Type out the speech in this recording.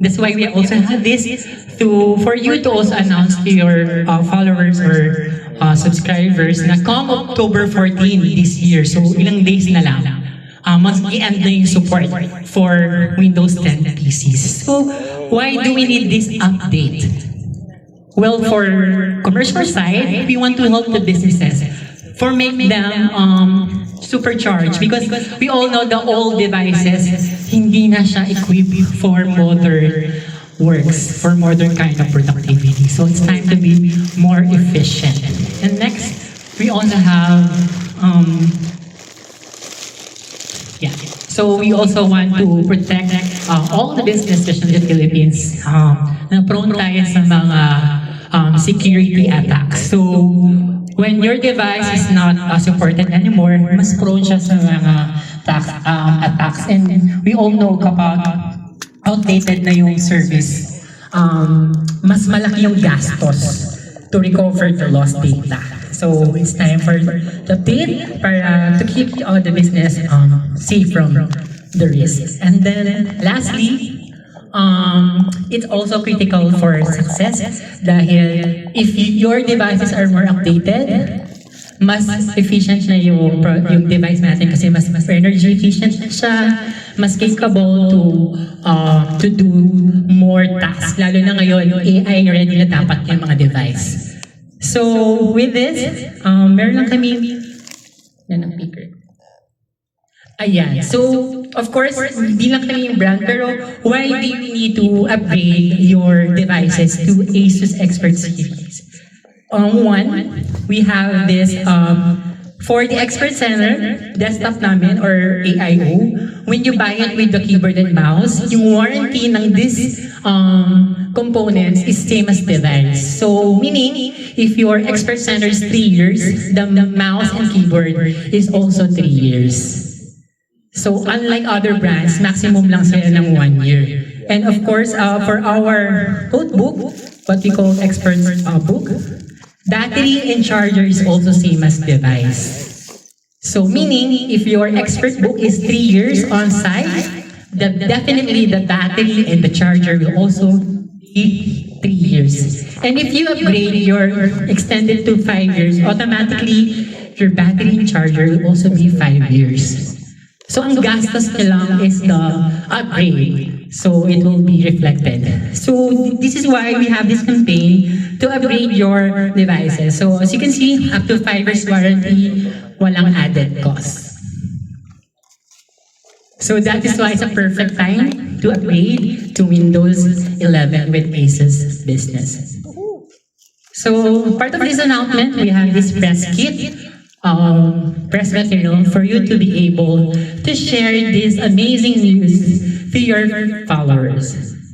That's why we also have this for you to also announce to your followers or subscribers na come October 14 this year, so ilang days na lang, mas i-end na yung support for Windows 10 PCs. So why do we need this update? Well, for commercial side, we want to help the businesses for make them supercharged, because we all know the old devices hindi na siya equipped for modern works, for modern kind of productivity. So it's time to be more efficient. And next, we also have so we also want to protect all the businesses in the Philippines na prone tayo sa mga security attacks. So when your device is not supported anymore, mas prone siya sa mga attacks. And we all know kapag outdated na yung service, mas malaki yung gastos to recover the lost data. So it's time for the update para to keep all the business safe from the risks. And then lastly, it's also critical for success dahil if your devices are more updated, mas efficient na yung device natin kasi mas energy efficient siya, mas capable to do more tasks. Lalo na ngayon, AI ready na dapat yung mga device. So with this, meron lang kami ng speaker. Ayan. So, of course, hindi lang kami yung brand, pero why do you need to upgrade your devices to ASUS Expert Series? One, we have this for the Expert Center desktop namin or AIO. When you buy it with the keyboard and mouse, yung warranty ng this components is same as device. So, meaning, if your Expert Center is 3 years, the mouse and keyboard is also 3 years. So, unlike other brands, maximum lang sila ng 1 year. And of course, for our notebook, what we call Expert book, battery and charger is also same as device. So, meaning, if your Expert book is 3 years on site, definitely the battery and the charger will also be 3 years. And if you upgrade your extended to 5 years, automatically, your battery and charger will also be 5 years. So, ang gastos niya lang is the upgrade. So, it will be reflected. So, this is why we have this campaign to upgrade your devices. So, as you can see, up to 5 years warranty, walang added cost. So, that is why it's a perfect time to upgrade to Windows 11 with ASUS Business. So, part of this announcement, we have this press kit. Press material for you to be able to share this amazing news to your followers.